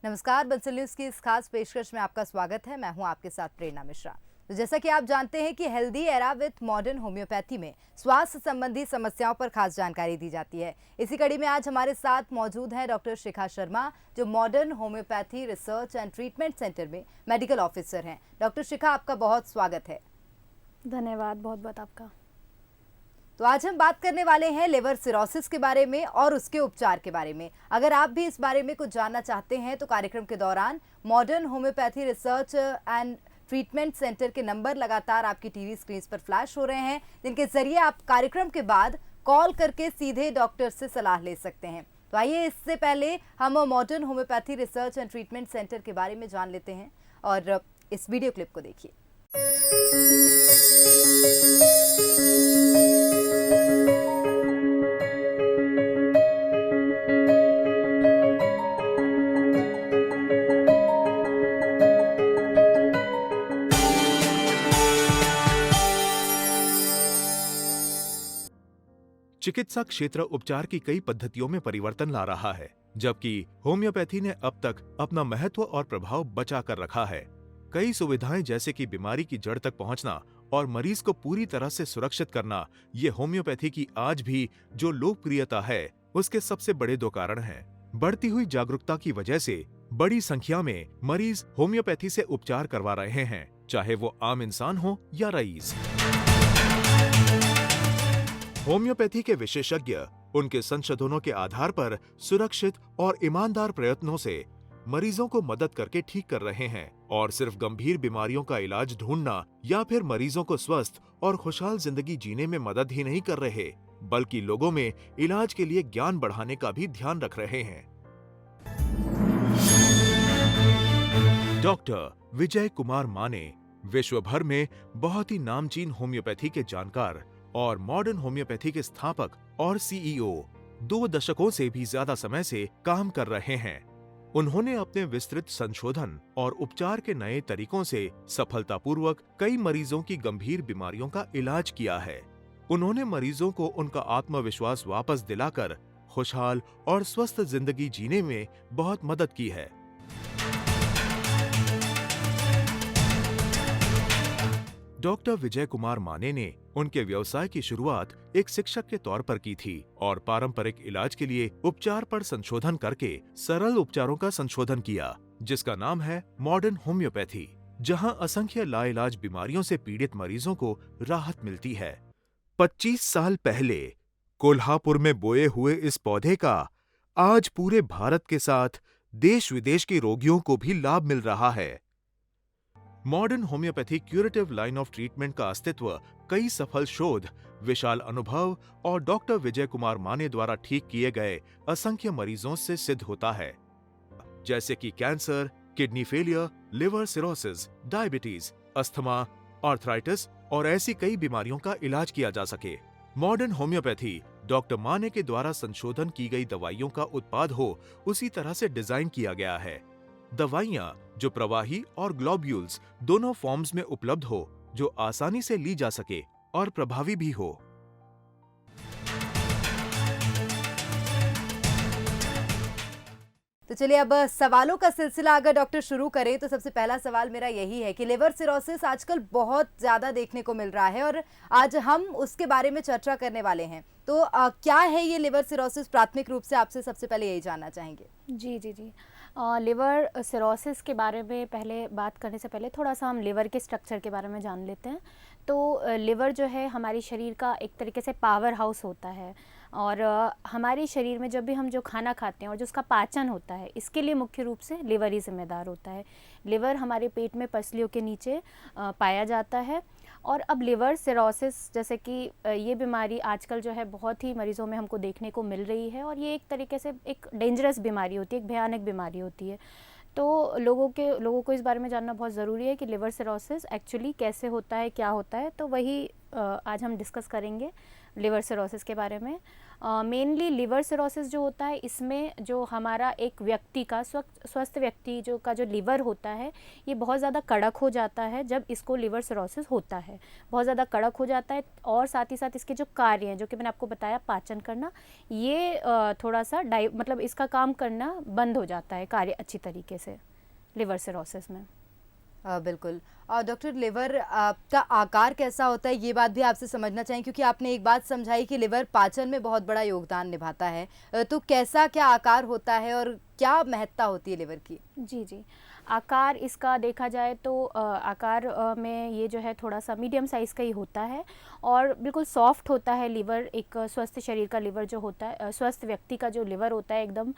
नमस्कार, बंसल न्यूज की इस खास पेशकश में आपका स्वागत है। मैं हूं आपके साथ प्रेरणा मिश्रा। तो जैसा कि आप जानते हैं कि healthy era with modern homeopathy में स्वास्थ्य संबंधी समस्याओं पर खास जानकारी दी जाती है। इसी कड़ी में आज हमारे साथ मौजूद हैं डॉक्टर शिखा शर्मा, जो modern homeopathy research and treatment centre में मेडिकल ऑफिसर हैं। डॉक्टर शिखा, आपका बहुत स्वागत है। धन्यवाद, बहुत बहुत आपका। तो आज हम बात करने वाले हैं लिवर सिरोसिस के बारे में और उसके उपचार के बारे में। अगर आप भी इस बारे में कुछ जानना चाहते हैं तो कार्यक्रम के दौरान modern homeopathy research and treatment centre के नंबर लगातार आपकी टीवी स्क्रीन पर फ्लैश हो रहे हैं, जिनके जरिए आप कार्यक्रम के बाद कॉल करके सीधे डॉक्टर से सलाह ले सकते हैं। तो आइए, इससे पहले हम modern homeopathy research and treatment centre के बारे में जान लेते हैं और इस वीडियो क्लिप को देखिए। चिकित्सा क्षेत्र उपचार की कई पद्धतियों में परिवर्तन ला रहा है, जबकि होम्योपैथी ने अब तक अपना महत्व और प्रभाव बचा कर रखा है। कई सुविधाएं जैसे कि बीमारी की जड़ तक पहुंचना और मरीज को पूरी तरह से सुरक्षित करना, ये होम्योपैथी की आज भी जो लोकप्रियता है उसके सबसे बड़े दो कारण हैं। बढ़ती हुई जागरूकता की वजह से बड़ी संख्या में मरीज होम्योपैथी से उपचार करवा रहे हैं, चाहे वो आम इंसान हो या रईस। होम्योपैथी के विशेषज्ञ उनके संशोधनों के आधार पर सुरक्षित और ईमानदार प्रयत्नों से मरीजों को मदद करके ठीक कर रहे हैं और सिर्फ गंभीर बीमारियों का इलाज ढूंढना या फिर मरीजों को स्वस्थ और खुशहाल जिंदगी जीने में मदद ही नहीं कर रहे, बल्कि लोगों में इलाज के लिए ज्ञान बढ़ाने का भी ध्यान रख रहे हैं। डॉक्टर विजय कुमार माने विश्व भर में बहुत ही नामचीन होम्योपैथी के जानकार और मॉडर्न होम्योपैथी के स्थापक और सीईओ 2 दशकों से भी ज्यादा समय से काम कर रहे हैं। उन्होंने अपने विस्तृत संशोधन और उपचार के नए तरीकों से सफलतापूर्वक कई मरीजों की गंभीर बीमारियों का इलाज किया है। उन्होंने मरीजों को उनका आत्मविश्वास वापस दिलाकर खुशहाल और स्वस्थ जिंदगी जीने में बहुत मदद की है। डॉक्टर विजय कुमार माने ने उनके व्यवसाय की शुरुआत एक शिक्षक के तौर पर की थी और पारंपरिक इलाज के लिए उपचार पर संशोधन करके सरल उपचारों का संशोधन किया, जिसका नाम है मॉडर्न होम्योपैथी, जहां असंख्य लाइलाज बीमारियों से पीड़ित मरीजों को राहत मिलती है। 25 साल पहले कोल्हापुर में बोए हुए इस पौधे का आज पूरे भारत के साथ देश विदेश के रोगियों को भी लाभ मिल रहा है। Modern homeopathy curative line of treatment का अस्तित्व कई सफल शोध, विशाल अनुभव और डॉक्टर विजय कुमार माने द्वारा ठीक किए गए असंख्य मरीजों से सिद्ध होता है, जैसे कि cancer, kidney failure, liver cirrhosis, diabetes, asthma, arthritis और ऐसी कई बीमारियों का इलाज किया जा सके। मॉडर्न होम्योपैथी डॉक्टर माने के द्वारा संशोधन की गई दवाइयों का उत्पाद हो, उसी तरह से डिजाइन किया गया है। दवाइयां जो प्रवाही और ग्लोब्यूल्स दोनों फॉर्म्स में उपलब्ध हो, जो आसानी से ली जा सके और प्रभावी भी हो। तो चलिए, अब सवालों का सिलसिला अगर डॉक्टर शुरू करें तो सबसे पहला सवाल मेरा यही है कि लिवर सिरोसिस आजकल बहुत ज्यादा देखने को मिल रहा है और आज हम उसके बारे में चर्चा करने वाले हैं। तो क्या है ये लिवर सिरोसिस? प्राथमिक रूप से आपसे सबसे पहले यही जानना चाहेंगे। जी। लिवर सिरोसिस के बारे में पहले बात करने से पहले थोड़ा सा हम लिवर के स्ट्रक्चर के बारे में जान लेते हैं। तो लिवर जो है हमारे शरीर का एक तरीके से पावर हाउस होता है और हमारे शरीर में जब भी हम जो खाना खाते हैं और जो उसका पाचन होता है, इसके लिए मुख्य रूप से लिवर ही जिम्मेदार होता है। लिवर हमारे पेट में पसलियों के नीचे पाया जाता है। और अब लिवर सिरोसिस जैसे कि ये बीमारी आजकल जो है बहुत ही मरीज़ों में हमको देखने को मिल रही है और ये एक तरीके से एक डेंजरस बीमारी होती है, एक भयानक बीमारी होती है। तो लोगों को इस बारे में जानना बहुत ज़रूरी है कि लिवर सिरोसिस एक्चुअली कैसे होता है, क्या होता है। तो वही आज हम डिस्कस करेंगे लिवर सिरोसिस के बारे में। मेनली लिवर सिरोसिस जो होता है, इसमें जो हमारा एक व्यक्ति का स्वस्थ व्यक्ति जो लिवर होता है, ये बहुत ज़्यादा कड़क हो जाता है जब इसको लिवर सिरोसिस होता है, बहुत ज़्यादा कड़क हो जाता है। और साथ ही साथ इसके जो कार्य हैं, जो कि मैंने आपको बताया, पाचन करना, ये थोड़ा सा मतलब इसका काम करना बंद हो जाता है, कार्य अच्छी तरीके से लिवर सिरोसिस में। बिल्कुल। और डॉक्टर, लिवर का आकार कैसा होता है, ये बात भी आपसे समझना चाहिए, क्योंकि आपने एक बात समझाई कि लिवर पाचन में बहुत बड़ा योगदान निभाता है। तो कैसा क्या आकार होता है और क्या महत्ता होती है लिवर की? जी जी, आकार इसका देखा जाए तो आकार में ये जो है थोड़ा सा मीडियम साइज़ का ही होता है और बिल्कुल सॉफ्ट होता है लिवर। एक स्वस्थ शरीर का लिवर जो होता है, स्वस्थ व्यक्ति का जो लिवर होता है, एकदम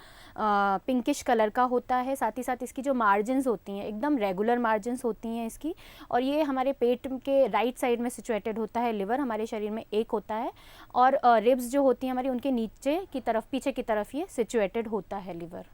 पिंकिश कलर का होता है। साथ ही साथ इसकी जो मार्जिन्स होती हैं, एकदम रेगुलर मार्जिन्स होती हैं इसकी। और ये हमारे पेट के राइट साइड में सिचुएटेड होता है लिवर, हमारे शरीर में एक होता है। और रिब्स जो होती हैं हमारी, उनके नीचे की तरफ, पीछे की तरफ ये सिचुएटेड होता है लिवर।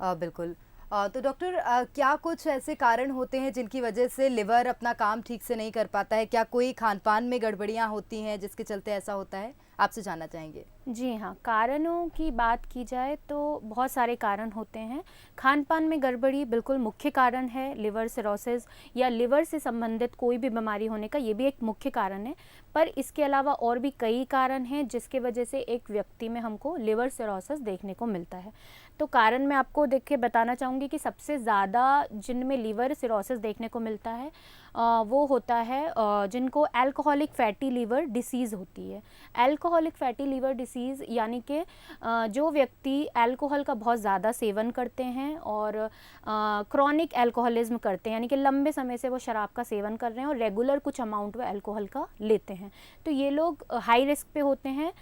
बिल्कुल। तो डॉक्टर, क्या कुछ ऐसे कारण होते हैं जिनकी वजह से लिवर अपना काम ठीक से नहीं कर पाता है? क्या कोई खान पान में गड़बड़ियाँ होती हैं जिसके चलते ऐसा होता है? आपसे जानना चाहेंगे। जी हाँ, कारणों की बात की जाए तो बहुत सारे कारण होते हैं। खान पान में गड़बड़ी बिल्कुल मुख्य कारण है लिवर सिरोसिस या लिवर से संबंधित कोई भी बीमारी होने का, ये भी एक मुख्य कारण है। पर इसके अलावा और भी कई कारण हैं जिसके वजह से एक व्यक्ति में हमको लिवर सिरोसिस देखने को मिलता है। तो कारण मैं आपको देख के बताना चाहूँगी कि सबसे ज़्यादा जिनमें लिवर सिरोसिस देखने को मिलता है वो होता है जिनको अल्कोहलिक फैटी लिवर डिसीज़ होती है। अल्कोहलिक फैटी लिवर डिसीज़ यानी कि जो व्यक्ति अल्कोहल का बहुत ज़्यादा सेवन करते हैं और क्रॉनिक अल्कोहलिज्म करते हैं, यानी कि लंबे समय से वो शराब का सेवन कर रहे हैं और रेगुलर कुछ अमाउंट में अल्कोहल का लेते हैं, तो ये लोग हाई रिस्क पे होते हैं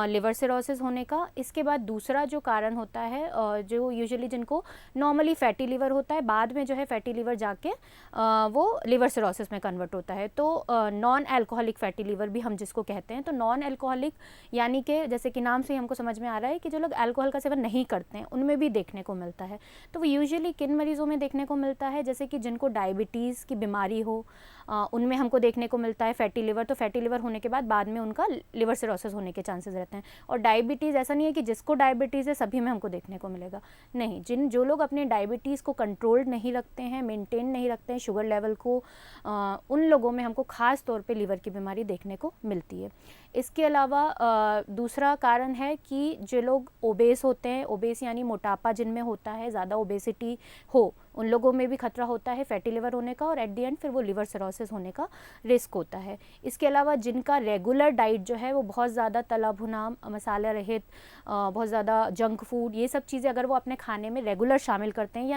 लिवर सिरोसिस होने का। इसके बाद दूसरा जो कारण होता है, जो यूजुअली जिनको नॉर्मली फैटी लिवर होता है, बाद में जो है फैटी लिवर जाके वो लिवर सिरोसिस में कन्वर्ट होता है। तो नॉन अल्कोहलिक फैटी लिवर भी हम जिसको कहते हैं। तो नॉन अल्कोहलिक यानी कि जैसे कि नाम से हमको समझ में आ रहा है कि जो लोग अल्कोहल का सेवन नहीं करते हैं, उनमें भी देखने को मिलता है। तो वो यूजुअली किन मरीज़ों में देखने को मिलता है, जैसे कि जिनको डायबिटीज़ की बीमारी हो, उनमें हमको देखने को मिलता है फैटी लिवर। तो फैटी लिवर होने के बाद में उनका लिवर सिरोसिस होने के चांसेस रहते हैं। और डायबिटीज़ ऐसा नहीं है कि जिसको डायबिटीज़ है सभी में हमको देखने को मिलेगा, नहीं। जो लोग अपने डायबिटीज़ को कंट्रोल्ड नहीं रखते हैं, मेंटेन नहीं रखते हैं शुगर लेवल को, उन लोगों में हमको ख़ास तौर पे लिवर की बीमारी देखने को मिलती है। इसके अलावा दूसरा कारण है कि जो लोग ओबेस होते हैं, ओबेस यानी मोटापा जिनमें होता है, ज़्यादा ओबेसिटी हो, उन लोगों में भी खतरा होता है फैटी लिवर होने का और एट दी एंड फिर वो लिवर सिरोसिस होने का रिस्क होता है। इसके अलावा जिनका रेगुलर डाइट जो है वो बहुत ज़्यादा तला भुना, मसाला रहित, बहुत ज़्यादा जंक फूड, ये सब चीज़ें अगर वो अपने खाने में रेगुलर शामिल करते हैं, या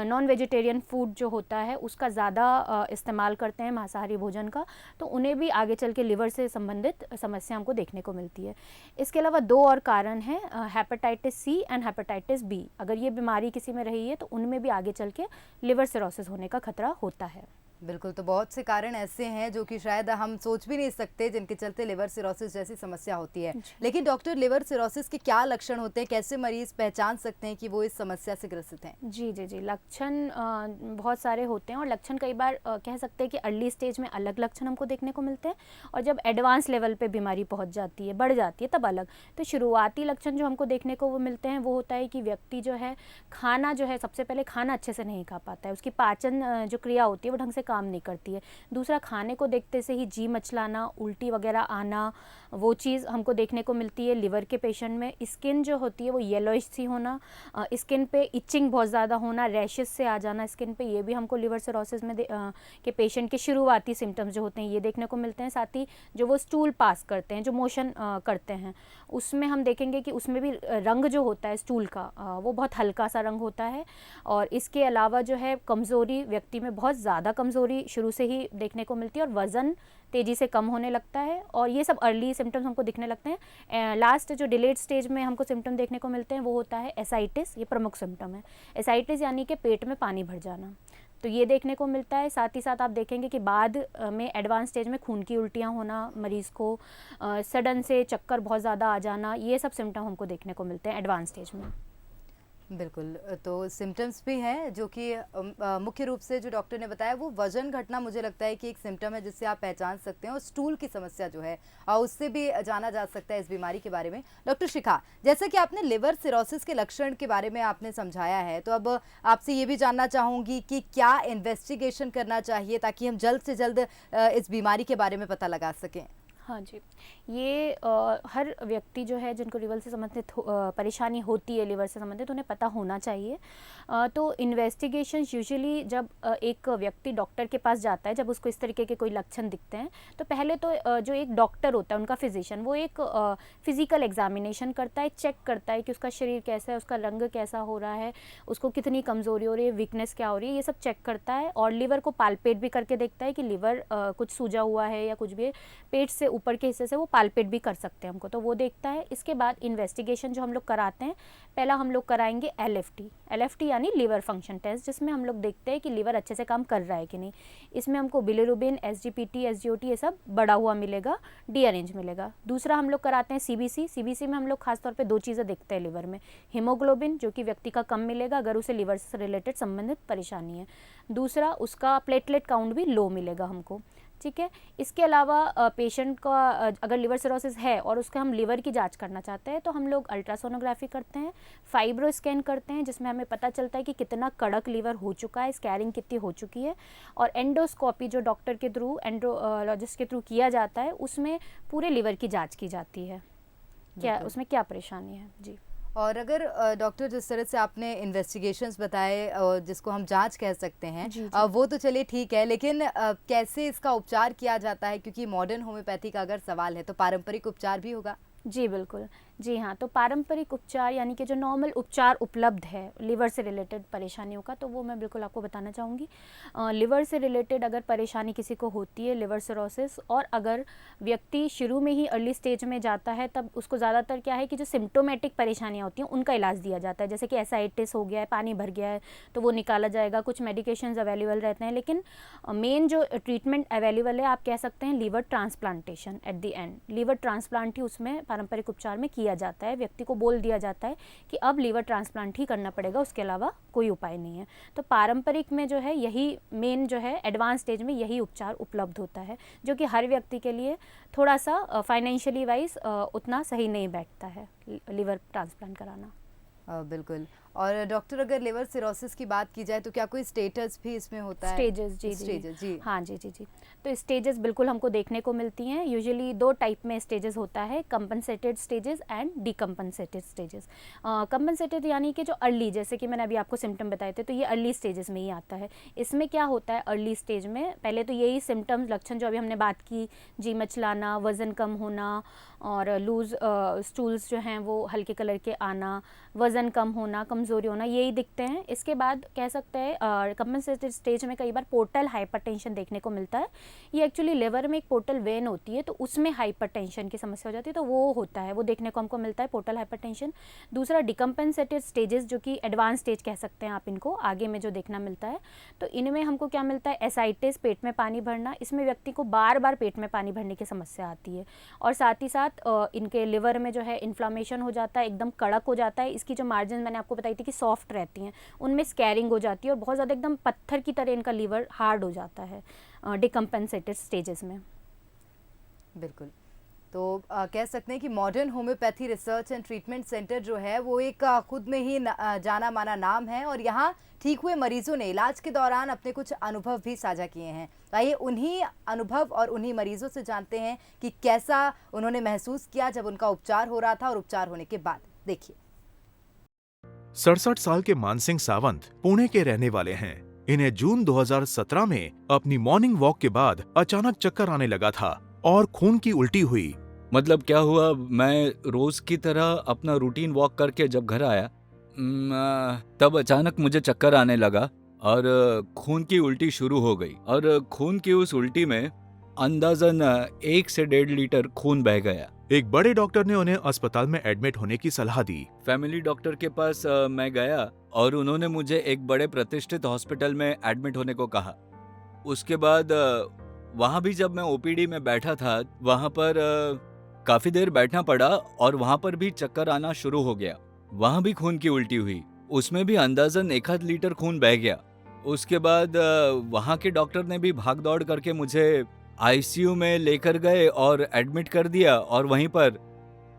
नॉन वेजिटेरियन फूड जो होता है उसका ज़्यादा इस्तेमाल करते हैं, मांसाहारी भोजन का, तो उन्हें भी आगे चल के लिवर से संबंधित समस्या हमको देखने को मिलती है। इसके अलावा दो और कारण हैं, hepatitis C and hepatitis B. अगर ये बीमारी किसी में रही है तो उनमें भी आगे चल के लिवर सिरोसिस होने का खतरा होता है। बिल्कुल। तो बहुत से कारण ऐसे हैं जो कि शायद हम सोच भी नहीं सकते, जिनके चलते लिवर सिरोसिस जैसी समस्या होती है। लेकिन डॉक्टर, लिवर सिरोसिस के क्या लक्षण होते हैं, कैसे मरीज पहचान सकते हैं कि वो इस समस्या से ग्रसित हैं? जी जी जी, लक्षण बहुत सारे होते हैं और लक्षण कई बार कह सकते हैं कि अर्ली स्टेज में अलग लक्षण हमको देखने को मिलते हैं और जब एडवांस लेवल पे बीमारी पहुंच जाती है, बढ़ जाती है, तब अलग। तो शुरुआती लक्षण जो हमको देखने को वो मिलते हैं वो होता है कि व्यक्ति जो है खाना जो है, सबसे पहले खाना अच्छे से नहीं खा पाता है, उसकी पाचन जो क्रिया होती है वो ढंग से काम नहीं करती है। दूसरा, खाने को देखते से ही जी मचलाना, उल्टी वगैरह आना, वो चीज़ हमको देखने को मिलती है लिवर के पेशेंट में। स्किन जो होती है वो येलोइश सी होना, स्किन पे इचिंग बहुत ज़्यादा होना, रैशेस से आ जाना स्किन पे, ये भी हमको लिवर सिरोसिस में के पेशेंट के शुरुआती सिम्टम्स जो होते हैं ये देखने को मिलते हैं। साथ ही जो वो स्टूल पास करते हैं, जो मोशन करते हैं, उसमें हम देखेंगे कि उसमें भी रंग जो होता है स्टूल का वो बहुत हल्का सा रंग होता है। और इसके अलावा जो है कमज़ोरी, व्यक्ति में बहुत ज़्यादा कमज़ोरी शुरू से ही देखने को मिलती है और वज़न तेज़ी से कम होने लगता है, और ये सब अर्ली सिम्टम्स हमको दिखने लगते हैं। लास्ट जो डिलेड स्टेज में हमको सिम्टम देखने को मिलते हैं वो होता है एसाइटिस, ये प्रमुख सिम्टम है। एसाइटिस यानी कि पेट में पानी भर जाना, तो ये देखने को मिलता है। साथ ही साथ आप देखेंगे कि बाद में एडवांस स्टेज में खून की उल्टियाँ होना मरीज़ को, सडन से चक्कर बहुत ज़्यादा आ जाना, ये सब सिम्टम हमको देखने को मिलते हैं एडवांस स्टेज में। बिल्कुल। तो सिम्टम्स भी हैं जो कि मुख्य रूप से जो डॉक्टर ने बताया वो वजन घटना, मुझे लगता है कि एक सिम्टम है जिससे आप पहचान सकते हैं, और स्टूल की समस्या जो है उससे भी जाना जा सकता है इस बीमारी के बारे में। डॉक्टर शिखा, जैसा कि आपने लिवर सिरोसिस के लक्षण के बारे में आपने समझाया है, तो अब आपसे ये भी जानना चाहूँगी कि क्या इन्वेस्टिगेशन करना चाहिए ताकि हम जल्द से जल्द इस बीमारी के बारे में पता लगा सकें? हाँ जी, ये हर व्यक्ति जो है जिनको लिवर से संबंधित परेशानी होती है, लिवर से संबंधित, उन्हें पता होना चाहिए। तो इन्वेस्टिगेशन यूजुअली जब एक व्यक्ति डॉक्टर के पास जाता है, जब उसको इस तरीके के कोई लक्षण दिखते हैं, तो पहले तो जो एक डॉक्टर होता है, उनका फिजिशियन, वो एक फिजिकल एग्जामिनेशन करता है, चेक करता है कि उसका शरीर कैसा है, उसका रंग कैसा हो रहा है, उसको कितनी कमज़ोरी हो रही है, वीकनेस क्या हो रही है, ये सब चेक करता है। और लिवर को पालपेट भी करके देखता है कि लिवर कुछ सूजा हुआ है या कुछ भी है, पेट से ऊपर के हिस्से से वो पालपेट भी कर सकते हैं हमको, तो वो देखता है। इसके बाद इन्वेस्टिगेशन जो हम लोग कराते हैं, पहला हम लोग कराएंगे LFT यानी लिवर फंक्शन टेस्ट, जिसमें हम लोग देखते हैं कि लिवर अच्छे से काम कर रहा है कि नहीं। इसमें हमको बिलिरुबिन, SGPT, SGOT ये सब बढ़ा हुआ मिलेगा, डीअरेंज मिलेगा। दूसरा हम लोग कराते हैं CBC में हम लोग खासतौर पे 2 चीज़ें देखते हैं लिवर में, हीमोग्लोबिन जो कि व्यक्ति का कम मिलेगा अगर उसे लिवर से रिलेटेड संबंधित परेशानी है, दूसरा उसका प्लेटलेट काउंट भी लो मिलेगा हमको, ठीक है। इसके अलावा पेशेंट का अगर लिवर सिरोसिस है और उसका हम लिवर की जांच करना चाहते हैं, तो हम लोग अल्ट्रासोनोग्राफी करते हैं, फाइब्रो स्कैन करते हैं, जिसमें हमें पता चलता है कि कितना कड़क लिवर हो चुका है, स्कैरिंग कितनी हो चुकी है। और एंडोस्कोपी जो डॉक्टर के थ्रू, एंड्रोलॉजिस्ट के थ्रू किया जाता है, उसमें पूरे लिवर की जाँच की जाती है, क्या उसमें क्या परेशानी है। जी। और अगर डॉक्टर, जिस तरह से आपने इन्वेस्टिगेशंस बताए, जिसको हम जांच कह सकते हैं, जी, जी। वो तो चलिए ठीक है, लेकिन कैसे इसका उपचार किया जाता है? क्योंकि मॉडर्न होम्योपैथी का अगर सवाल है तो पारंपरिक उपचार भी होगा। जी बिल्कुल, जी हाँ। तो पारंपरिक उपचार यानी कि जो नॉर्मल उपचार उपलब्ध है लिवर से रिलेटेड परेशानियों का, तो वो मैं बिल्कुल आपको बताना चाहूँगी। लिवर से रिलेटेड अगर परेशानी किसी को होती है, लिवर सिरोसिस, और अगर व्यक्ति शुरू में ही अर्ली स्टेज में जाता है, तब उसको ज़्यादातर क्या है कि जो सिम्टोमेटिक परेशानियाँ होती हैं उनका इलाज दिया जाता है। जैसे कि एसाइटिस हो गया है, पानी भर गया है, तो वो निकाला जाएगा, कुछ मेडिकेशंस अवेलेबल रहते हैं। लेकिन मेन जो ट्रीटमेंट अवेलेबल है, आप कह सकते हैं liver transplantation at the end. Liver transplant ही उसमें पारंपरिक उपचार में किया जाता है। व्यक्ति को बोल दिया जाता है कि अब लिवर ट्रांसप्लांट ही करना पड़ेगा, उसके अलावा कोई उपाय नहीं है। तो पारंपरिक में जो है यही मेन जो है, एडवांस स्टेज में यही उपचार उपलब्ध होता है, जो कि हर व्यक्ति के लिए थोड़ा सा फाइनेंशियली वाइज उतना सही नहीं बैठता है लिवर ट्रांसप्लांट कराना। बिल्कुल। और डॉक्टर, अगर लिवर सिरोसिस की बात की जाए तो क्या कोई स्टेटस भी इसमें होता है? स्टेजेस, जी स्टेजेस, जी हाँ, जी। तो स्टेजेस बिल्कुल हमको देखने को मिलती हैं। यूजुअली 2 टाइप में स्टेजेस होता है, compensated stages and decompensated stages. Compensated यानी कि जो अर्ली, जैसे कि मैंने अभी आपको सिम्टम बताए थे, तो ये अर्ली स्टेजेस में ही आता है। इसमें क्या होता है अर्ली स्टेज में, पहले तो यही सिम्टम्स, लक्षण जो अभी हमने बात की, जी मचलाना, वज़न कम होना, और लूज स्टूल्स जो हैं वो हल्के कलर के आना, वज़न कम होना, कमज़ोरी होना, यही दिखते हैं। इसके बाद कह सकते हैं कंपनसेटेड स्टेज में कई बार पोर्टल हाइपरटेंशन देखने को मिलता है। ये एक्चुअली लिवर में एक पोर्टल वेन होती है, तो उसमें हाइपरटेंशन की समस्या हो जाती है, तो वो होता है, वो देखने को हमको मिलता है, पोर्टल हाइपरटेंशन। दूसरा डिकम्पनसेटेड स्टेजेस, जो कि एडवांस स्टेज कह सकते हैं आप इनको, आगे में जो देखना मिलता है, तो इनमें हमको क्या मिलता है, एसाइटिस, पेट में पानी भरना। इसमें व्यक्ति को बार बार पेट में पानी भरने की समस्या आती है, और साथ ही साथ इनके लिवर में जो है इन्फ्लामेशन हो जाता है, एकदम कड़क हो जाता है। इसकी जो मार्जिन मैंने आपको बताई थी कि सॉफ्ट रहती हैं, उनमें स्कैरिंग हो जाती है, और बहुत ज़्यादा एकदम पत्थर की तरह इनका लिवर हार्ड हो जाता है डिकम्पनसेटेड स्टेजेस में। बिल्कुल। तो कह सकते हैं कि modern homeopathy research and treatment centre जो है वो एक खुद में ही जाना माना नाम है, और यहाँ ठीक हुए मरीजों ने इलाज के दौरान अपने कुछ अनुभव भी साझा किए हैं। तो आइए उन्हीं अनुभव और उन्हीं मरीजों से जानते हैं कि कैसा उन्होंने महसूस किया जब उनका उपचार हो रहा था और उपचार होने के बाद। देखिए। 67 साल के मानसिंह सावंत पुणे के रहने वाले हैं। इन्हें जून 2017 में अपनी मॉर्निंग वॉक के बाद अचानक चक्कर आने लगा था और खून की उल्टी हुई। मतलब क्या हुआ, मैं रोज की तरह अपना रूटीन वॉक करके जब घर आया, तब अचानक मुझे चक्कर आने लगा और खून की उल्टी शुरू हो गई। और खून की उस उल्टी में अंदाजन 1 से 1.5 लीटर खून बह गया। एक बड़े डॉक्टर ने उन्हें अस्पताल में एडमिट होने की सलाह दी। फैमिली डॉक्टर के पास मैं गया और उन्होंने मुझे एक बड़े प्रतिष्ठित हॉस्पिटल में एडमिट होने को कहा। उसके बाद वहाँ भी जब मैं ओपीडी में बैठा था, वहाँ पर काफी देर बैठना पड़ा और वहाँ पर भी चक्कर आना शुरू हो गया। वहाँ भी खून की उल्टी हुई। उसमें भी अंदाजन 1 लीटर खून बह गया। उसके बाद वहाँ के डॉक्टर ने भी भाग दौड़ करके मुझे आईसीयू में लेकर गए और एडमिट कर दिया और वहीं पर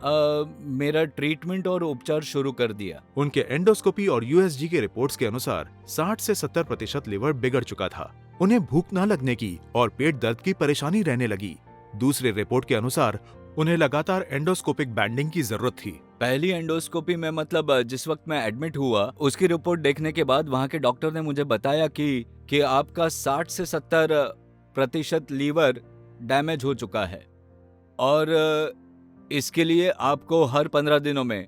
मेरा ट्रीटमेंट और उपचार शुरू कर दिया। उनके एंडोस्कोपी और यूएसजी के रिपोर्ट्स के अनुसार 60 से 70% लिवर बिगड़ चुका था। उन्हें भूख न लगने की और पेट दर्द की परेशानी रहने लगी। दूसरे रिपोर्ट के अनुसार उन्हें लगातार एंडोस्कोपिक बैंडिंग की जरूरत थी। पहली एंडोस्कोपी में मतलब जिस वक्त मैं एडमिट हुआ, उसकी रिपोर्ट देखने के बाद वहाँ के डॉक्टर ने मुझे बताया कि आपका 60 से 70% लीवर डैमेज हो चुका है और इसके लिए आपको हर 15 दिनों में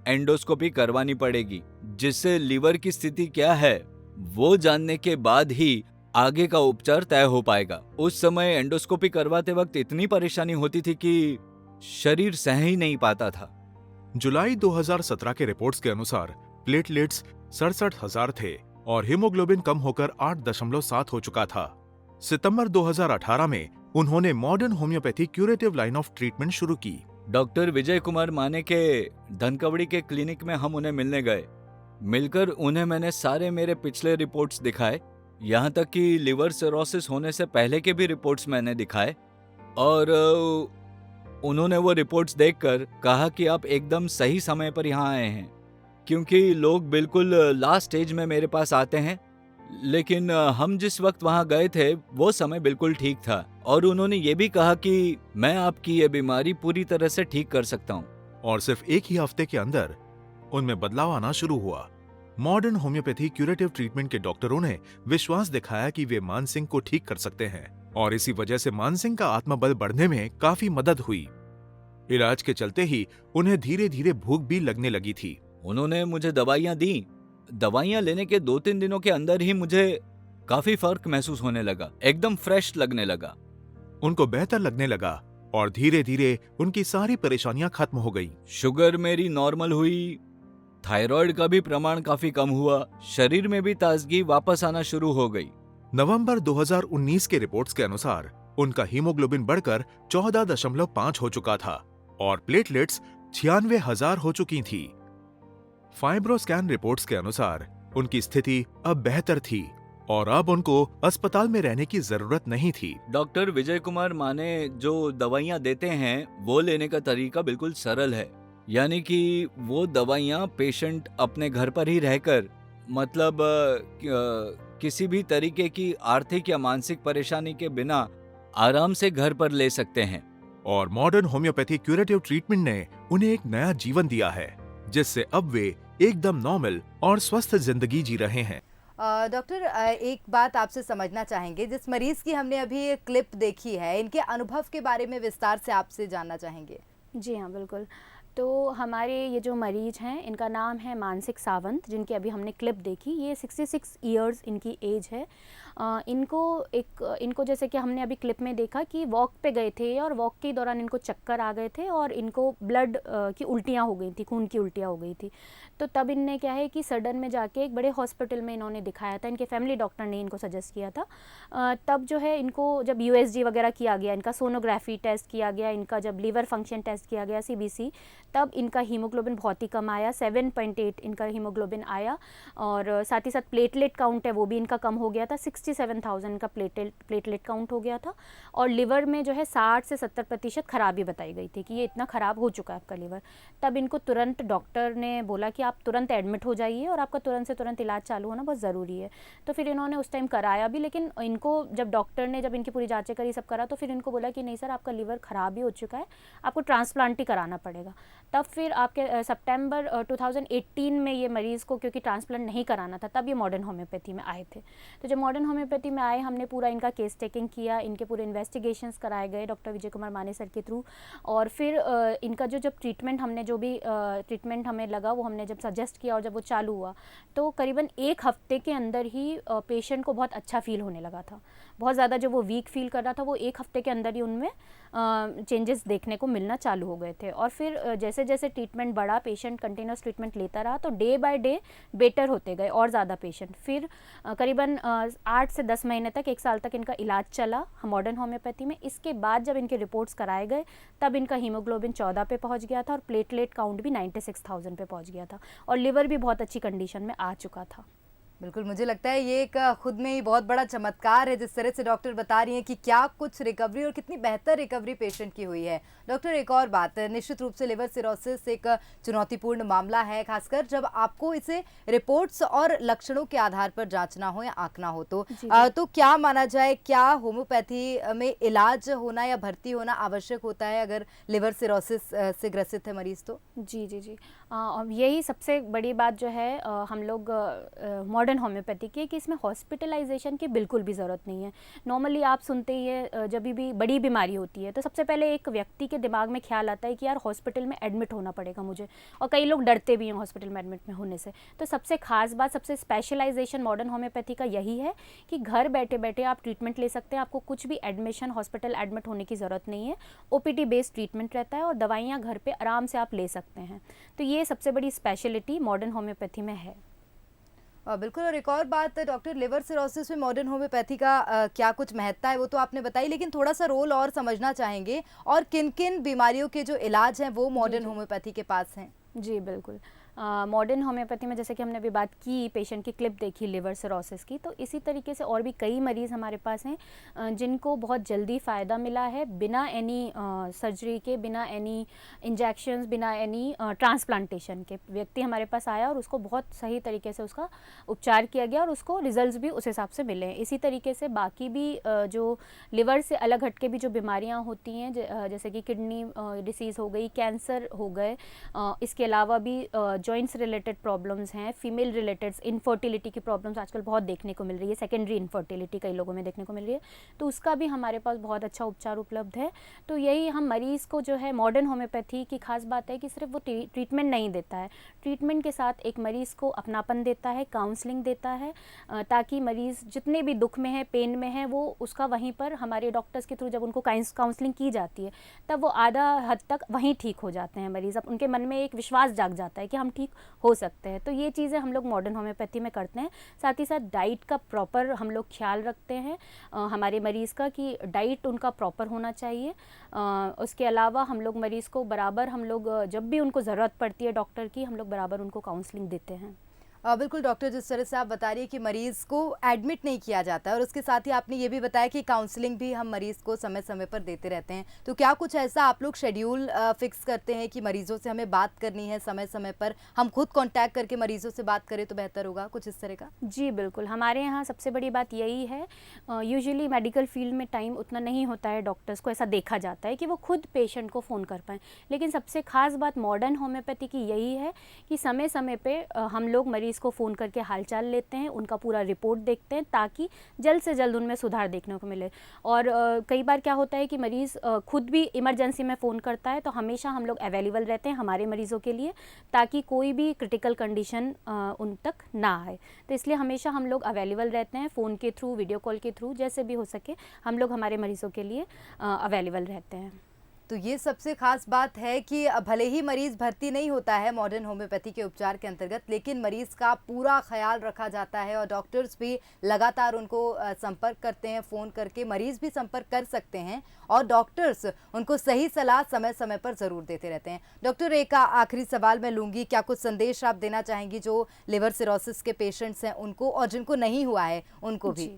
एंडोस्कोपी करवानी पड़ेगी, जिससे लीवर की स्थिति क्या है वो जानने के बाद ही आगे का उपचार तय हो पाएगा। उस समय एंडोस्कोपी करवाते वक्त इतनी परेशानी होती थी कि शरीर सह ही नहीं पाता था। जुलाई 2017 के रिपोर्ट्स के अनुसार प्लेटलेट्स 67,000 थे और हीमोग्लोबिन कम होकर 8.7 हो चुका था। सितंबर 2018 में उन्होंने modern homeopathy curative line of treatment शुरू की। डॉक्टर विजय कुमार माने के धनकवड़ी के क्लिनिक में हम उन्हें मिलने गए। मिलकर उन्हें मैंने सारे मेरे पिछले रिपोर्ट्स दिखाए, यहाँ तक कि लिवर सिरोसिस होने से पहले के भी रिपोर्ट्स मैंने दिखाए और उन्होंने वो रिपोर्ट्स देखकर कहा कि आप एकदम सही समय पर यहाँ आए हैं, क्योंकि लोग बिल्कुल लास्ट स्टेज में मेरे पास आते हैं, लेकिन हम जिस वक्त वहाँ गए थे वो समय बिल्कुल ठीक था। और उन्होंने ये भी कहा कि मैं आपकी ये बीमारी पूरी तरह से ठीक कर सकता हूँ। और सिर्फ एक ही हफ्ते के अंदर उनमें बदलाव आना शुरू हुआ। मॉडर्न होम्योपैथी क्यूरेटिव ट्रीटमेंट के डॉक्टरों ने विश्वास दिखाया कि वे मान सिंह को ठीक कर सकते हैं और इसी वजह से मान सिंह का आत्मबल बढ़ने में काफी मदद हुई। इलाज के चलते ही उन्हें धीरे धीरे भूख भी लगने लगी थी। उन्होंने मुझे दवाइयाँ दी। दवाइयाँ लेने के 2-3 दिनों के अंदर ही मुझे काफी फर्क महसूस होने लगा, एकदम फ्रेश लगने लगा। उनको बेहतर लगने लगा और धीरे धीरे उनकी सारी परेशानियां खत्म हो गई। शुगर मेरी नॉर्मल हुई, थायराइड का भी प्रमाण काफी कम हुआ, शरीर में भी ताजगी वापस आना शुरू हो गई। नवंबर 2019 के रिपोर्ट्स के अनुसार उनका हीमोग्लोबिन बढ़कर 14.5 हो चुका था और प्लेटलेट्स 96,000 हो चुकी थी। फाइब्रोस्कैन रिपोर्ट्स के अनुसार उनकी स्थिति अब बेहतर थी और अब उनको अस्पताल में रहने की जरूरत नहीं थी। डॉक्टर विजय कुमार माने जो दवाइयाँ देते हैं वो लेने का तरीका बिल्कुल सरल है, यानी कि वो दवाइयाँ पेशेंट अपने घर पर ही रहकर, मतलब किसी भी तरीके की आर्थिक या मानसिक परेशानी के बिना आराम से घर पर ले सकते हैं। और मॉडर्न होम्योपैथी क्यूरेटिव ट्रीटमेंट ने उन्हें एक नया जीवन दिया है, जिससे अब वे एकदम नॉर्मल और स्वस्थ जिंदगी जी रहे हैं। डॉक्टर, एक बात आपसे समझना चाहेंगे। जिस मरीज की हमने अभी ये क्लिप देखी है, इनके अनुभव के बारे में विस्तार से आपसे जानना चाहेंगे। जी हाँ, बिल्कुल। तो हमारे ये जो मरीज हैं, इनका नाम है मानसिक सावंत, जिनकी अभी हमने क्लिप देखी। ये 66 इयर्स इनकी एज है। इनको जैसे कि हमने अभी क्लिप में देखा कि वॉक पे गए थे और वॉक के दौरान इनको चक्कर आ गए थे और इनको ब्लड की उल्टियाँ हो गई थी, खून की उल्टियाँ हो गई थी। तो तब इनने क्या है कि सडन में जाके एक बड़े हॉस्पिटल में इन्होंने दिखाया था। इनके फैमिली डॉक्टर ने इनको सजेस्ट किया था। तब जो है इनको जब यूएसजी वगैरह किया गया, इनका सोनोग्राफी टेस्ट किया गया, इनका जब लीवर फंक्शन टेस्ट किया गया सीबीसी, तब इनका हीमोग्लोबिन बहुत ही कम आया, 7.8 इनका हीमोग्लोबिन आया। और साथ ही साथ प्लेटलेट काउंट है वो भी इनका कम हो गया था, 67,000 का प्लेटलेट काउंट हो गया था। और लिवर में जो है 60 से 70% खराबी बताई गई थी कि ये इतना ख़राब हो चुका है आपका लिवर। तब इनको तुरंत डॉक्टर ने बोला कि आप तुरंत एडमिट हो जाइए और आपका तुरंत से तुरंत इलाज चालू होना बहुत ज़रूरी है। तो फिर इन्होंने उस टाइम कराया भी, लेकिन इनको जब डॉक्टर ने जब इनकी पूरी जाँचें करी, सब करा, तो फिर इनको बोला कि नहीं सर, आपका लिवर ख़राब ही हो चुका है, आपको ट्रांसप्लांट ही कराना पड़ेगा। तब फिर आपके सितंबर 2018 में ये मरीज़ को क्योंकि ट्रांसप्लांट नहीं कराना था, तब ये मॉडर्न होम्योपैथी में आए थे। तो जब मॉडर्न होम्योपैथी में आए, हमने पूरा इनका केस टेकिंग किया, इनके पूरे इन्वेस्टिगेशंस कराए गए डॉक्टर विजय कुमार माने सर के थ्रू। और फिर इनका जब ट्रीटमेंट हमने जो भी ट्रीटमेंट हमें लगा वो हमने जब सजेस्ट किया और जब वो चालू हुआ, तो करीबन 1 हफ्ते के अंदर ही पेशेंट को बहुत अच्छा फील होने लगा था। बहुत ज़्यादा जो वो वीक फील कर रहा था, वो 1 हफ्ते के अंदर ही उनमें चेंजेस देखने को मिलना चालू हो गए थे। और फिर जैसे जैसे ट्रीटमेंट बढ़ा, पेशेंट कंटिन्यूस ट्रीटमेंट लेता रहा, तो डे बाय डे बेटर होते गए और ज़्यादा पेशेंट। फिर करीबन 8 से 10 महीने तक, 1 साल तक इनका इलाज चला मॉडर्न होम्योपैथी में। इसके बाद जब इनके रिपोर्ट्स कराए गए तब इनका हीमोग्लोबिन 14 पे पहुंच गया था और प्लेटलेट काउंट भी 96,000 पे पहुंच गया था और लिवर भी बहुत अच्छी कंडीशन में आ चुका था। बिल्कुल, मुझे लगता है ये एक खुद में ही बहुत बड़ा चमत्कार है, जिस तरह से डॉक्टर बता रही हैं कि क्या कुछ रिकवरी और कितनी बेहतर रिकवरी पेशेंट की हुई है। डॉक्टर, एक और बात है, निश्चित रूप से लिवर सिरोसिस एक चुनौतीपूर्ण मामला है, खासकर जब आपको इसे रिपोर्ट्स और लक्षणों के आधार पर जांचना हो या आंकना हो तो क्या माना जाए, क्या होम्योपैथी में इलाज होना या भर्ती होना आवश्यक होता है अगर लिवर सिरोसिस से ग्रसित है मरीज तो? जी जी जी, यही सबसे बड़ी बात जो है हम लोग मॉडर्न होम्योपैथी की, कि इसमें हॉस्पिटलाइजेशन की बिल्कुल भी ज़रूरत नहीं है। नॉर्मली आप सुनते ही है जब भी बड़ी बीमारी होती है तो सबसे पहले एक व्यक्ति के दिमाग में ख्याल आता है कि यार हॉस्पिटल में एडमिट होना पड़ेगा मुझे, और कई लोग डरते भी हैं हॉस्पिटल में एडमिट में होने से। तो सबसे खास बात, सबसे स्पेशलाइजेशन मॉडर्न होम्योपैथी का यही है कि घर बैठे बैठे आप ट्रीटमेंट ले सकते हैं, आपको कुछ भी एडमिशन हॉस्पिटल एडमिट होने की ज़रूरत नहीं है। ओपीडी बेस्ड ट्रीटमेंट रहता है और दवाइयाँ घर पर आराम से आप ले सकते हैं। तो ये सबसे बड़ी स्पेशलिटी मॉडर्न होम्योपैथी में है। बिल्कुल, और एक और बात डॉक्टर, लिवर सिरोसिस में मॉडर्न होम्योपैथी का क्या कुछ महत्ता है वो तो आपने बताई, लेकिन थोड़ा सा रोल और समझना चाहेंगे, और किन किन बीमारियों के जो इलाज हैं वो मॉडर्न होम्योपैथी के पास हैं? जी बिल्कुल, मॉडर्न होम्योपैथी में जैसे कि हमने अभी बात की, पेशेंट की क्लिप देखी लिवर सिरोसिस की, तो इसी तरीके से और भी कई मरीज़ हमारे पास हैं जिनको बहुत जल्दी फ़ायदा मिला है बिना एनी सर्जरी के, बिना एनी इंजेक्शंस, बिना एनी ट्रांसप्लांटेशन के। व्यक्ति हमारे पास आया और उसको बहुत सही तरीके से उसका उपचार किया गया और उसको रिजल्ट्स भी उस हिसाब से मिले हैं। इसी तरीके से बाकी भी जो लिवर से अलग हट के भी जो बीमारियाँ होती हैं, जैसे कि किडनी डिसीज़ हो गई, कैंसर हो गए, इसके अलावा भी जॉइंट्स रिलेटेड प्रॉब्लम्स हैं, फीमेल रिलेटेड इनफर्टिलिटी की प्रॉब्लम्स आजकल बहुत देखने को मिल रही है, सेकेंडरी इनफर्टिलिटी कई लोगों में देखने को मिल रही है, तो उसका भी हमारे पास बहुत अच्छा उपचार उपलब्ध है। तो यही हम मरीज़ को जो है, मॉडर्न होम्योपैथी की खास बात है कि सिर्फ वो ट्रीटमेंट नहीं देता है, ट्रीटमेंट के साथ एक मरीज़ को अपनापन देता है, काउंसलिंग देता है, ताकि मरीज़ जितने भी दुख में है, पेन में है, वो उसका वहीं पर हमारे डॉक्टर्स के थ्रू जब उनको काउंसलिंग की जाती है तब वो आधा हद तक वहीं ठीक हो जाते हैं मरीज़। अब उनके मन में एक विश्वास जाग जाता है कि हम ठीक हो सकते हैं। तो ये चीज़ें हम लोग मॉडर्न होम्योपैथी में करते हैं। साथ ही साथ डाइट का प्रॉपर हम लोग ख्याल रखते हैं हमारे मरीज़ का, कि डाइट उनका प्रॉपर होना चाहिए। उसके अलावा हम लोग मरीज़ को बराबर, हम लोग जब भी उनको ज़रूरत पड़ती है डॉक्टर की, हम लोग बराबर उनको काउंसलिंग देते हैं। बिल्कुल डॉक्टर, जिस तरह से आप बता रही है कि मरीज़ को एडमिट नहीं किया जाता है, और उसके साथ ही आपने ये भी बताया कि काउंसलिंग भी हम मरीज़ को समय समय पर देते रहते हैं, तो क्या कुछ ऐसा आप लोग शेड्यूल फिक्स करते हैं कि मरीज़ों से हमें बात करनी है समय समय पर, हम खुद कांटेक्ट करके मरीज़ों से बात करें तो बेहतर होगा, कुछ इस तरह का? जी बिल्कुल, हमारे यहाँ सबसे बड़ी बात यही है, यूजुअली मेडिकल फील्ड में टाइम उतना नहीं होता है, डॉक्टर्स को ऐसा देखा जाता है कि वो खुद पेशेंट को फ़ोन कर पाएँ, लेकिन सबसे खास बात मॉडर्न होम्योपैथी की यही है कि समय समय पर हम लोग मरीज़ को फ़ोन करके हालचाल लेते हैं, उनका पूरा रिपोर्ट देखते हैं, ताकि जल्द से जल्द उनमें सुधार देखने को मिले। और कई बार क्या होता है कि मरीज़ खुद भी इमरजेंसी में फ़ोन करता है, तो हमेशा हम लोग अवेलेबल रहते हैं हमारे मरीज़ों के लिए, ताकि कोई भी क्रिटिकल कंडीशन उन तक ना आए। तो इसलिए हमेशा हम लोग अवेलेबल रहते हैं, फ़ोन के थ्रू, वीडियो कॉल के थ्रू, जैसे भी हो सके हम लोग हमारे मरीज़ों के लिए अवेलेबल रहते हैं। तो ये सबसे खास बात है कि भले ही मरीज़ भर्ती नहीं होता है मॉडर्न होम्योपैथी के उपचार के अंतर्गत, लेकिन मरीज़ का पूरा ख्याल रखा जाता है और डॉक्टर्स भी लगातार उनको संपर्क करते हैं, फ़ोन करके मरीज़ भी संपर्क कर सकते हैं और डॉक्टर्स उनको सही सलाह समय समय पर ज़रूर देते रहते हैं। डॉक्टर, एक आखिरी सवाल मैं लूँगी, क्या कुछ संदेश आप देना चाहेंगी जो लिवर सिरोसिस के पेशेंट्स हैं उनको, और जिनको नहीं हुआ है उनको भी?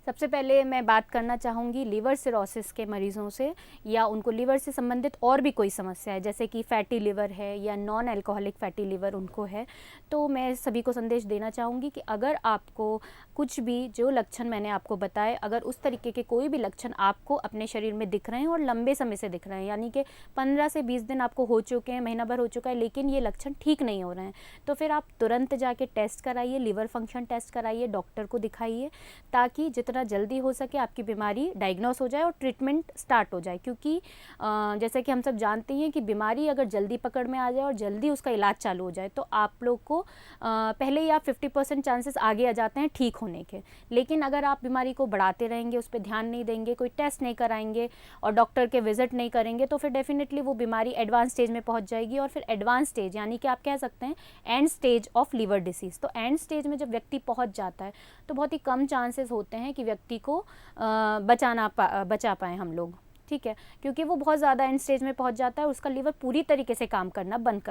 सबसे पहले मैं बात करना चाहूँगी लिवर सिरोसिस के मरीज़ों से, या उनको लिवर से संबंधित और भी कोई समस्या है, जैसे कि फैटी लिवर है या नॉन अल्कोहलिक फैटी लिवर उनको है, तो मैं सभी को संदेश देना चाहूँगी कि अगर आपको कुछ भी जो लक्षण मैंने आपको बताए, अगर उस तरीके के कोई भी लक्षण आपको अपने शरीर में दिख रहे हैं और लंबे समय से दिख रहे हैं, यानी कि 15 से 20 दिन आपको हो चुके हैं, महीना भर हो चुका है, लेकिन ये लक्षण ठीक नहीं हो रहे हैं, तो फिर आप तुरंत जाके टेस्ट कराइए, लिवर फंक्शन टेस्ट कराइए, डॉक्टर को दिखाइए, ताकि जितना जितना जल्दी हो सके आपकी बीमारी डायग्नोस हो जाए और ट्रीटमेंट स्टार्ट हो जाए, क्योंकि जैसे कि हम सब जानते हैं कि बीमारी अगर जल्दी पकड़ में आ जाए और जल्दी उसका इलाज चालू हो जाए तो आप लोग को पहले ही आप 50% चांसेस आगे आ जाते हैं ठीक होने के। लेकिन अगर आप बीमारी को बढ़ाते रहेंगे, उस पर ध्यान नहीं देंगे, कोई टेस्ट नहीं कराएंगे और डॉक्टर के विजिट नहीं करेंगे तो फिर डेफिनेटली वो बीमारी एडवांस स्टेज में पहुंच जाएगी। और फिर एडवांस स्टेज यानी कि आप कह सकते हैं end stage of liver disease. तो एंड स्टेज में जब व्यक्ति पहुंच जाता है तो बहुत ही कम चांसेस होते हैं कि व्यक्ति को बचा पाएँ हम लोग, ठीक है, क्योंकि वो बहुत ज़्यादा एंड स्टेज में पहुंच जाता है, उसका लीवर पूरी तरीके से काम करना बंद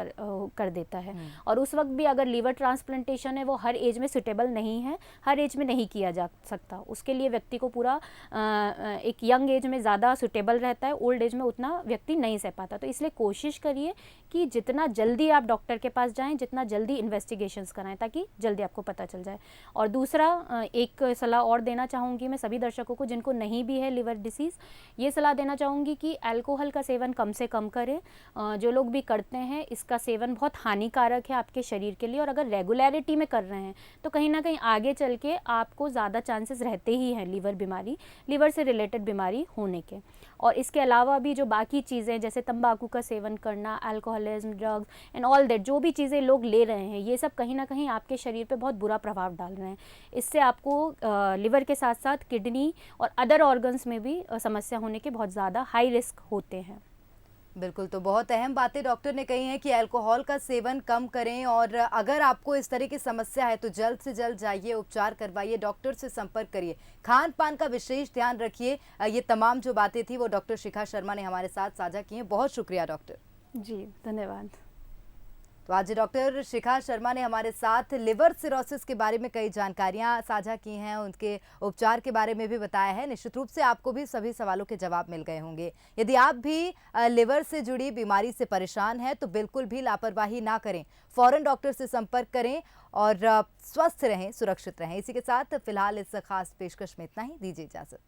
कर देता है। और उस वक्त भी अगर लीवर ट्रांसप्लांटेशन है वो हर एज में सुटेबल नहीं है, हर एज में नहीं किया जा सकता। उसके लिए व्यक्ति को पूरा एक यंग एज में ज़्यादा सुटेबल रहता है, ओल्ड एज में उतना व्यक्ति नहीं सह पाता। तो इसलिए कोशिश करिए कि जितना जल्दी आप डॉक्टर के पास जाएँ, जितना जल्दी इन्वेस्टिगेशंस कराएँ ताकि जल्दी आपको पता चल जाए। और दूसरा एक सलाह और देना चाहूँगी मैं सभी दर्शकों को जिनको नहीं भी है लीवर डिसीज़, ये सलाह देना चाहूँगी कि अल्कोहल का सेवन कम से कम करें। जो लोग भी करते हैं इसका सेवन बहुत हानिकारक है आपके शरीर के लिए, और अगर रेगुलरिटी में कर रहे हैं तो कहीं ना कहीं आगे चल के आपको ज़्यादा चांसेस रहते ही हैं लीवर से रिलेटेड बीमारी होने के। और इसके अलावा भी जो बाकी चीज़ें जैसे तंबाकू का सेवन करना, alcoholism, drugs and all that, जो भी चीज़ें लोग ले रहे हैं ये सब कहीं ना कहीं आपके शरीर पे बहुत बुरा प्रभाव डाल रहे हैं। इससे आपको लिवर के साथ साथ किडनी और अदर ऑर्गन्स में भी समस्या होने के बहुत ज़्यादा हाई रिस्क होते हैं। बिल्कुल, तो बहुत अहम बातें डॉक्टर ने कही हैं कि अल्कोहल का सेवन कम करें, और अगर आपको इस तरह की समस्या है तो जल्द से जल्द जाइए, उपचार करवाइए, डॉक्टर से संपर्क करिए, खान पान का विशेष ध्यान रखिए। ये तमाम जो बातें थी वो डॉक्टर शिखा शर्मा ने हमारे साथ साझा की हैं। बहुत शुक्रिया डॉक्टर। जी धन्यवाद। तो आज डॉक्टर शिखा शर्मा ने हमारे साथ लिवर सिरोसिस के बारे में कई जानकारियां साझा की हैं, उनके उपचार के बारे में भी बताया है। निश्चित रूप से आपको भी सभी सवालों के जवाब मिल गए होंगे। यदि आप भी लिवर से जुड़ी बीमारी से परेशान हैं तो बिल्कुल भी लापरवाही ना करें, फौरन डॉक्टर से संपर्क करें और स्वस्थ रहें, सुरक्षित रहें। इसी के साथ फिलहाल इस खास पेशकश में इतना ही। दीजिए इजाजत।